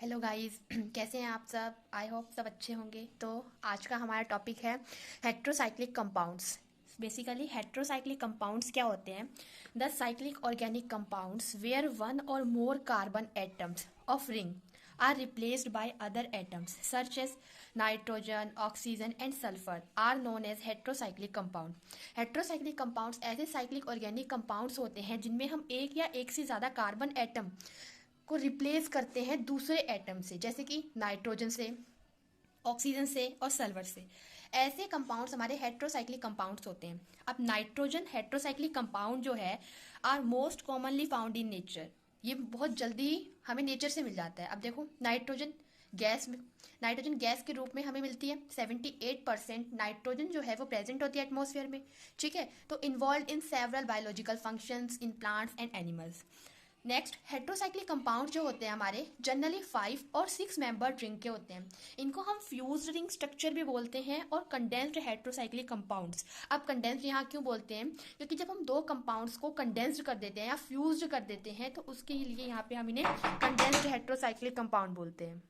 Hello guys कैसे हैं आप सब। आई होप सब अच्छे होंगे। तो आज का हमारा टॉपिक है heterocyclic compounds. Basically heterocyclic compounds क्या होते हैं? The cyclic organic compounds where one or more carbon atoms of ring are replaced by other atoms such as nitrogen, oxygen and sulphur are known as heterocyclic compound. Heterocyclic compounds ऐसे cyclic organic compounds होते हैं जिनमें हम एक या एक से ज़्यादा कार्बन एटम को रिप्लेस करते हैं दूसरे एटम से, जैसे कि नाइट्रोजन से, ऑक्सीजन से और सल्फर से। ऐसे कंपाउंड्स हमारे हेट्रोसाइक्लिक कंपाउंड्स होते हैं। अब नाइट्रोजन हेट्रोसाइक्लिक कंपाउंड जो है are most commonly found in nature. ये बहुत जल्दी हमें नेचर से मिल जाता है। अब देखो गैस में नाइट्रोजन गैस के रूप में हमें मिलती है। 78% नाइट्रोजन जो है वो प्रेजेंट होती है एटमॉस्फेयर में। ठीक है, तो involve in several biological functions in plants and animals. Next, heterocyclic compound जो होते हैं हमारे जनरली 5 और 6 मेंबर रिंग के होते हैं। इनको हम फ्यूज्ड रिंग स्ट्रक्चर भी बोलते हैं और कंडेंस्ड हेट्रोसाइक्लिक कंपाउंड्स। अब कंडेंस्ड यहाँ क्यों बोलते हैं? क्योंकि जब हम दो कंपाउंड्स को कंडेंस्ड कर देते हैं या फ्यूज्ड कर देते हैं तो उसके लिए यहाँ पे हम इन्हें कंडेंस्ड हेट्रोसाइक्लिक कंपाउंड बोलते हैं।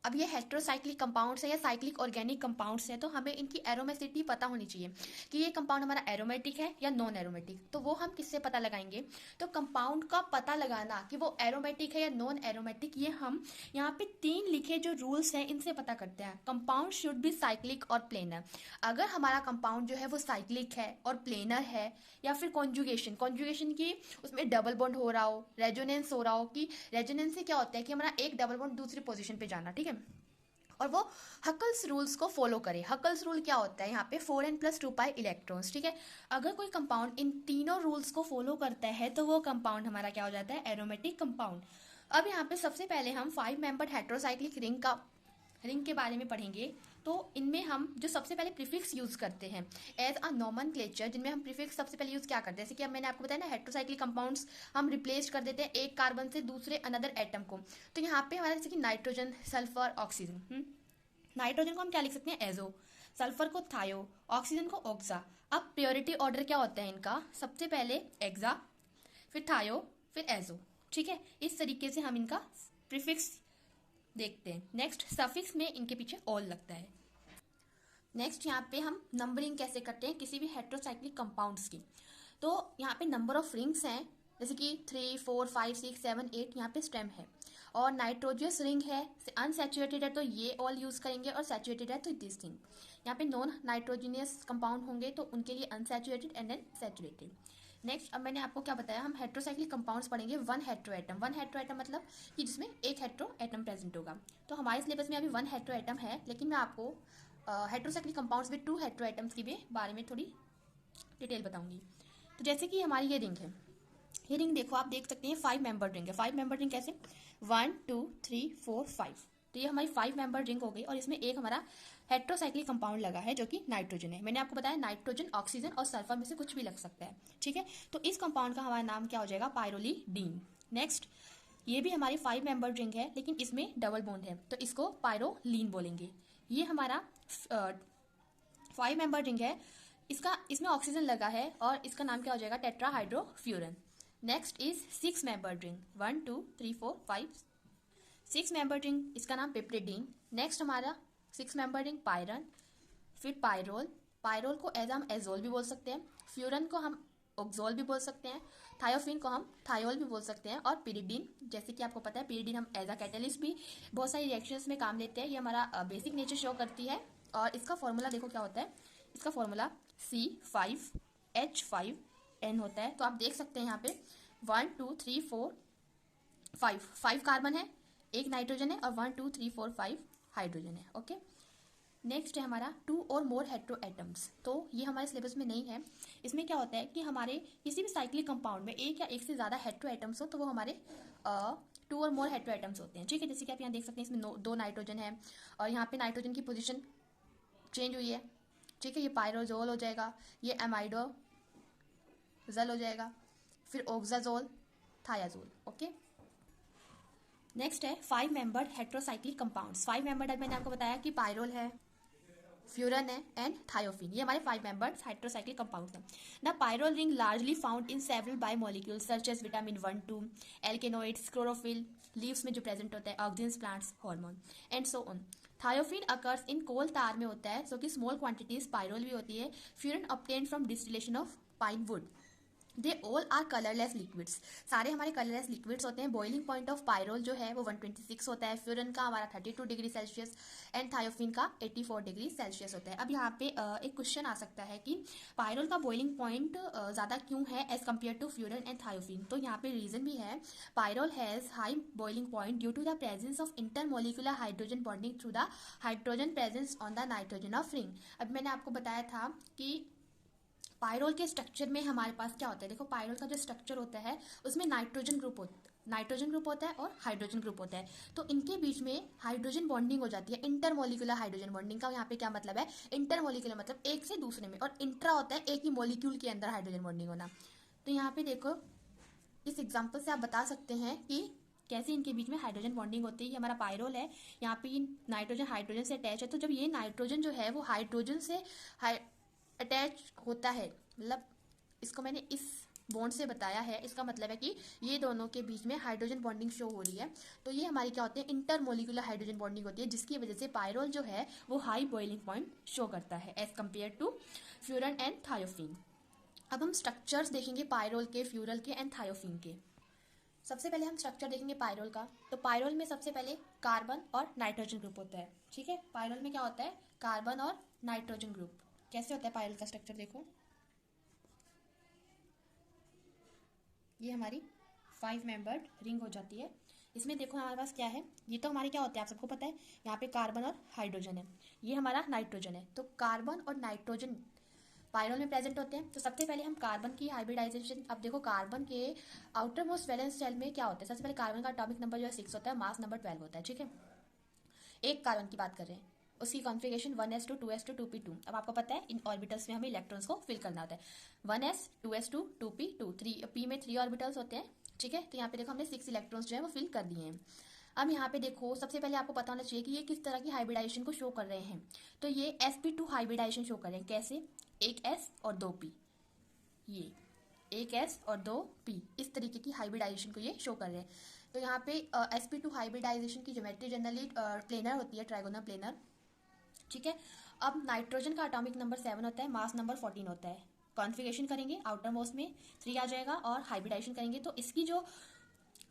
अब ये हेट्रोसाइक्लिक कंपाउंड्स है या साइक्लिक ऑर्गेनिक कंपाउंड्स है, तो हमें इनकी एरोमेसिटी पता होनी चाहिए कि ये कंपाउंड हमारा एरोमेटिक है या नॉन एरोमेटिक। तो वो हम किससे पता लगाएंगे? तो कंपाउंड का पता लगाना कि वो एरोमेटिक है या नॉन एरोमेटिक, ये हम यहाँ पे 3 लिखे जो रूल्स हैं इनसे पता करते हैं। कंपाउंड शुड बी साइक्लिक और प्लेनर। अगर हमारा कंपाउंड जो है वो साइक्लिक है और प्लेनर है, या फिर कॉन्जुगेशन कॉन्जुगेशन की उसमें डबल बॉन्ड हो रहा हो, रेजोनेंस हो रहा हो, कि रेजोनेंस से क्या होता है कि हमारा एक डबल बॉन्ड दूसरी पोजीशन पे जाना, ठीक है, और वो हकल्स रूल्स को फॉलो करे। हकल्स रूल क्या होता है? यहाँ पे 4n+2 पाई इलेक्ट्रॉन्स। ठीक है, अगर कोई कंपाउंड इन तीनों रूल्स को फॉलो करता है तो वो कंपाउंड हमारा क्या हो जाता है? Aromatic compound. अब यहाँ पे सबसे पहले हम 5 मेंबर्ड हेट्रोसाइक्लिक रिंग के बारे में पढ़ेंगे। तो इनमें हम जो सबसे पहले प्रीफिक्स यूज करते हैं एज अ नॉमनक्लेचर, जिनमें हम प्रीफिक्स सबसे पहले यूज क्या करते हैं? जैसे कि अब मैंने आपको बताया ना, हेट्रोसाइक्लिक कंपाउंड्स हम रिप्लेस कर देते हैं एक कार्बन से दूसरे अनदर एटम को। तो यहाँ पे हमारा जैसे कि नाइट्रोजन, सल्फर, ऑक्सीजन। नाइट्रोजन को हम क्या लिख सकते हैं? एजो। सल्फर को थायो। ऑक्सीजन को ऑक्सा। अब प्योरिटी ऑर्डर क्या होता है इनका? सबसे पहले एक्सा, फिर थायो, फिर एजो। ठीक है, इस तरीके से हम इनका प्रीफिक्स देखते हैं। नेक्स्ट, सफिक्स में इनके पीछे ऑल लगता है। नेक्स्ट, यहाँ पे हम नंबरिंग कैसे करते हैं किसी भी हेट्रोसाइक्लिक कंपाउंड्स की? तो यहाँ पे नंबर ऑफ रिंग्स हैं, जैसे कि 3, 4, 5, 6, 7, 8 यहाँ पे स्टेम है। और नाइट्रोजियस रिंग है, अनसेचुरेटेड है तो ये ऑल यूज करेंगे, और सैचुरेटेड है तो दिस थिंग। यहाँ पे नॉन नाइट्रोजिनियस कंपाउंड होंगे तो उनके लिए unsaturated and then saturated. Next, अब मैंने आपको क्या बताया, हम हेट्रोसाइक्लिक कंपाउंड्स पढ़ेंगे one hetero atom. One hetero atom मतलब कि जिसमें एक हेट्रो एटम प्रेजेंट होगा। तो हमारे सिलेबस में अभी वन हेट्रो एटम है, लेकिन मैं आपको heterocyclic compounds with 2 hetero atoms के भी बारे में थोड़ी डिटेल बताऊंगी। तो जैसे कि हमारी ये रिंग है, ये रिंग देखो, आप देख सकते हैं 5 मेंबर रिंग है। 5 मेंबर रिंग कैसे? 1, 2, 3, 4, 5। तो ये हमारी 5 मेंबर रिंग हो गई, और इसमें एक हमारा हेट्रोसाइक्लिक कंपाउंड लगा है जो कि नाइट्रोजन है। मैंने आपको बताया नाइट्रोजन, ऑक्सीजन और सल्फर में से कुछ भी लग सकता है। ठीक है, तो इस कंपाउंड का हमारा नाम क्या हो जाएगा? पायरोलीडीन। नेक्स्ट, ये भी हमारी 5 मेंबर रिंग है, लेकिन इसमें डबल बॉन्ड है तो इसको पायरोलीन बोलेंगे। ये हमारा 5 मेंबर रिंग है, इसमें ऑक्सीजन लगा है और इसका नाम क्या हो जाएगा? Tetrahydrofuran. Next is 6 member ring, 1, 2, 3, 4, 5। 6 member ring, इसका नाम पिप्रिडीन। नेक्स्ट हमारा 6 मेंबर रिंग पायरन, फिर पायरोल। पायरोल को एज हम एजोल भी बोल सकते हैं, फ्यूरन को हम ऑक्सोल भी बोल सकते हैं, थायोफिन को हम थायोल भी बोल सकते हैं, और पिरिडीन, जैसे कि आपको पता है पिरिडीन हम एज अ कैटेलिस्ट भी बहुत सारी रिएक्शंस में काम लेते हैं। ये हमारा बेसिक नेचर शो करती है। और इसका फॉर्मूला देखो क्या होता है? इसका फॉर्मूला C5H5N होता है। तो आप देख सकते हैं यहाँ पे 1, 2, 3, 4, 5 कार्बन है, एक नाइट्रोजन है, और 1, 2, 3, 4, 5 हाइड्रोजन है। ओके, नेक्स्ट है हमारा 2 और मोर हेट्रो एटम्स। तो ये हमारे सिलेबस में नहीं है। इसमें क्या होता है कि हमारे किसी भी साइक्लिक कंपाउंड में एक या एक से ज़्यादा हेट्रो एटम्स हो तो वो हमारे 2 और मोर हेट्रो एटम्स होते हैं। ठीक है, जैसे कि आप यहाँ देख सकते हैं इसमें 2 नाइट्रोजन है, और यहाँ पे नाइट्रोजन की पोजिशन चेंज हुई है। ठीक है, ये पायरोजोल हो जाएगा, ये एमाइडोजल हो जाएगा, फिर ऑक्साजोल, थायाजोल। ओके, नेक्स्ट है 5 मेंबर्ड हेट्रोसाइक्लिक कंपाउंड्स। 5 मेंबर्ड मैंने आपको बताया कि पायरोल है, फ्यूरन है एंड थायोफिन। ये हमारे 5 मेंबर्स हाइड्रोसाइक्लिक कंपाउंड्स हैं। The pyrrole ring largely found in several biomolecules such as vitamin 1-2, alkaloids, chlorophyll, leaves में जो प्रेजेंट होता है, oxygen plants, hormone and so on. Thiophene occurs in coal tar में होता है, सो कि स्मॉल क्वांटिटीज पायरोल भी होती है। Furan obtained from distillation of pine wood. They all are colourless liquids. सारे हमारे कलरलेस लिक्विड्स होते हैं। बॉइलिंग पॉइंट ऑफ पायरोल जो है वो 126 होता है। फ्यूरन का हमारा 32 डिग्री सेल्सियस एंड थायोफिन का 84 डिग्री सेल्सियस होता है। अब यहाँ पे एक क्वेश्चन आ सकता है कि पायरोल का बॉइलिंग पॉइंट ज़्यादा क्यों है as compare to furan and thiophene. तो यहाँ पे रीजन भी है। Pyrrole has high boiling point due to the presence of intermolecular hydrogen bonding through the hydrogen presence on the nitrogen of ring. अब मैंने आपको बताया था कि पायरोल के स्ट्रक्चर में हमारे पास क्या होता है। देखो, पायरोल का जो स्ट्रक्चर होता है उसमें नाइट्रोजन ग्रुप होता है और हाइड्रोजन ग्रुप होता है। तो इनके बीच में हाइड्रोजन बॉन्डिंग हो जाती है, इंटरमोलिकुलर हाइड्रोजन बॉन्डिंग का यहाँ पे क्या मतलब है। इंटरमोलिकुलर मतलब एक से दूसरे में, और इंट्रा होता है एक ही मॉलिक्यूल के अंदर हाइड्रोजन बॉन्डिंग होना। तो यहाँ पे देखो, इस एग्जाम्पल से आप बता सकते हैं कि कैसे इनके बीच में हाइड्रोजन बॉन्डिंग होती है। ये हमारा पायरोल है, यहाँ पे नाइट्रोजन हाइड्रोजन से अटैच है। तो जब ये नाइट्रोजन जो है वो हाइड्रोजन से अटैच होता है, मतलब इसको मैंने इस बॉन्ड से बताया है, इसका मतलब है कि ये दोनों के बीच में हाइड्रोजन बॉन्डिंग शो हो रही है। तो ये हमारी क्या होती है, इंटरमोलिकुलर हाइड्रोजन बॉन्डिंग होती है, जिसकी वजह से पायरोल जो है वो हाई बॉइलिंग पॉइंट शो करता है as compare to furan and thiophene. अब हम स्ट्रक्चर्स देखेंगे पायरोल के, फ्यूरल के एंड थायोफिन के। सबसे पहले हम स्ट्रक्चर देखेंगे पायरोल का। तो पायरोल में सबसे पहले कार्बन और नाइट्रोजन ग्रुप होता है। ठीक है, पायरोल में क्या होता है, कार्बन और नाइट्रोजन ग्रुप। कैसे होता है पायरोल का स्ट्रक्चर, देखो ये हमारी 5 मेंबर्ड रिंग हो जाती है। इसमें देखो हमारे पास क्या है, ये तो हमारे क्या होते हैं आप सबको पता है, यहाँ पे कार्बन और हाइड्रोजन है, ये हमारा नाइट्रोजन है। तो कार्बन और नाइट्रोजन पायरोल में प्रेजेंट होते हैं। तो सबसे पहले हम कार्बन की हाइब्रिडाइजेशन, अब देखो कार्बन के आउटर मोस्ट वैलेंस शेल में क्या होता है, सबसे पहले कार्बन का एटॉमिक नंबर जो है 6 होता है, मास नंबर 12 होता है। ठीक है, एक कार्बन की बात कर रहे हैं, उसकी कॉन्फ़िगरेशन 1s2 2s2 2p2। अब आपको पता है इन ऑर्बिटल्स में हमें इलेक्ट्रॉन्स को फिल करना होता है। 1s 2s2 2p2 3p में 3 ऑर्बिटल्स होते हैं। ठीक है, तो यहाँ पे देखो हमने 6 इलेक्ट्रॉन्स जो है वो फिल कर दिए हैं। अब यहाँ पे देखो, सबसे पहले आपको पता होना चाहिए कि ये किस तरह की हाइब्रिडाइजेशन को शो कर रहे हैं। तो ये sp2 हाइब्रिडाइजेशन शो कर रहे हैं। कैसे, एक s और 2p, ये एक s और 2p, इस तरीके की हाइब्रिडाइजेशन को ये शो कर रहे हैं। तो यहाँ पे sp2 हाइब्रिडाइजेशन की ज्योमेट्री जनरली प्लेनर होती है, ट्राइगोनल प्लेनर। ठीक है, अब नाइट्रोजन का एटॉमिक नंबर 7 होता है, मास नंबर 14 होता है। कॉन्फ़िगरेशन करेंगे आउटर मोस्ट में 3 आ जाएगा, और हाइब्रिडाइजेशन करेंगे तो इसकी जो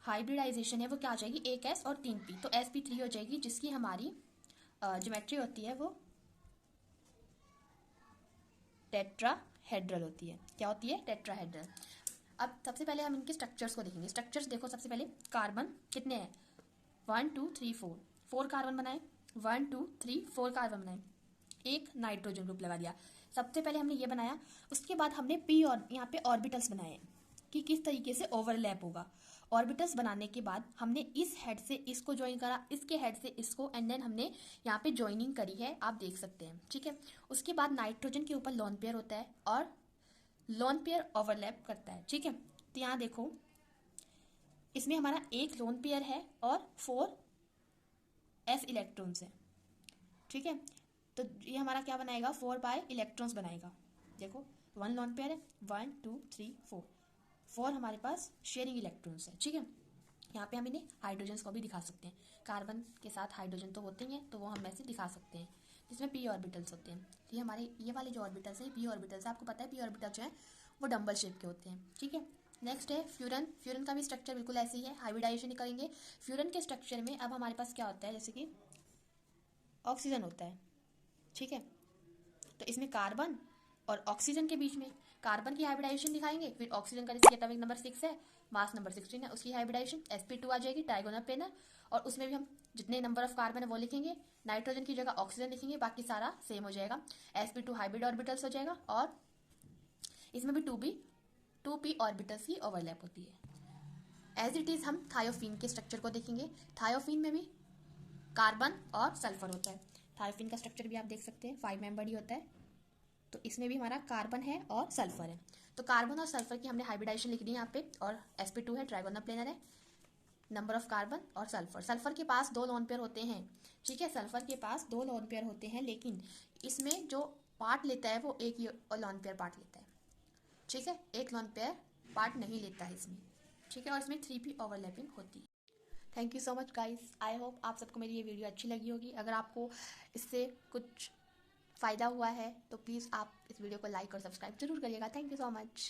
हाइब्रिडाइजेशन है वो क्या आ जाएगी, एक s और 3p, तो sp3 हो जाएगी, जिसकी हमारी ज्योमेट्री होती है वो टेट्राहेड्रल होती है। क्या होती है, टेट्राहेड्रल। अब सबसे पहले हम इनके स्ट्रक्चर्स को देखेंगे। स्ट्रक्चर्स देखो, सबसे पहले कार्बन कितने हैं, 1 2 3 4 कार्बन बनाए, 1 2 3 4 कार्बन बनाए, एक नाइट्रोजन ग्रुप लगा दिया। सबसे पहले हमने ये बनाया, उसके बाद हमने पी और यहाँ पे ऑर्बिटल्स बनाए कि किस तरीके से ओवरलैप होगा। ऑर्बिटल्स बनाने के बाद हमने इस हेड से इसको ज्वाइन करा, इसके हेड से इसको, एंड देन हमने यहाँ पे ज्वाइनिंग करी है, आप देख सकते हैं। ठीक है, उसके बाद नाइट्रोजन के ऊपर लोन पेयर होता है और लोन पेयर ओवरलैप करता है। ठीक है, तो यहाँ देखो इसमें हमारा एक लोन पेयर है और 4 s इलेक्ट्रॉन्स है। ठीक है, तो ये हमारा क्या बनाएगा, 4 बाय इलेक्ट्रॉन्स बनाएगा। देखो 1 लोन पेयर है, 1 2 3 4 हमारे पास शेयरिंग इलेक्ट्रॉन्स है। ठीक है, यहाँ पे हम इन्हें हाइड्रोजन्स को भी दिखा सकते हैं, कार्बन के साथ हाइड्रोजन तो होते ही हैं, तो वो हम ऐसे दिखा सकते हैं, जिसमें पी ऑर्बिटल्स होते हैं। तो ये हमारे ये वाले जो ऑर्बिटल्स हैं पी ऑर्बिटल्स है। आपको पता है पी ऑर्बिटल्स जो है वो डम्बल शेप के होते हैं। ठीक है, नेक्स्ट है फ्यूरन। फ्यूरन का भी स्ट्रक्चर बिल्कुल ऐसे ही है, हाइब्रिडाइजेशन करेंगे। फ्यूरन के स्ट्रक्चर में अब हमारे पास क्या होता है, जैसे कि ऑक्सीजन होता है। ठीक है, तो इसमें कार्बन और ऑक्सीजन के बीच में कार्बन की हाइब्रिडाइजेशन दिखाएंगे, फिर ऑक्सीजन का जिसकी एटॉमिक नंबर 6 है, मास नंबर 16 है, उसकी हाइब्रिडाइजेशन sp2 आ जाएगी, ट्राइगोनल प्लेनर, और उसमें भी हम जितने नंबर ऑफ कार्बन है वो लिखेंगे, नाइट्रोजन की जगह ऑक्सीजन लिखेंगे, बाकी सारा सेम हो जाएगा। sp2 हाइब्रिड ऑर्बिटल्स हो जाएगा, और इसमें भी 2p ऑर्बिटल्स की ओवरलैप होती है। एज इट इज हम थायोफिन के स्ट्रक्चर को देखेंगे। थायोफिन में भी कार्बन और सल्फर होता है। थायोफिन का स्ट्रक्चर भी आप देख सकते हैं, 5 मेंबर ही होता है। तो इसमें भी हमारा कार्बन है और सल्फर है। तो कार्बन और सल्फर की हमने हाइब्रिडाइजेशन लिख दी यहाँ पे, और sp2 है, ट्राइगोनल प्लेनर है। नंबर ऑफ कार्बन और सल्फर। सल्फर के पास 2 लोन पेयर होते हैं, ठीक है, सल्फर के पास 2 लोन पेयर होते हैं, लेकिन इसमें जो पार्ट लेता है वो एक लोन पेयर पार्ट लेता है, ठीक है, एक लोन पेयर पार्ट नहीं लेता है इसमें, ठीक है, और इसमें 3p ओवरलैपिंग होती है। Thank you so much guys, I hope आप सबको मेरी ये वीडियो अच्छी लगी होगी। अगर आपको इससे कुछ फ़ायदा हुआ है तो प्लीज़ आप इस वीडियो को लाइक और सब्सक्राइब जरूर करिएगा। Thank you so much.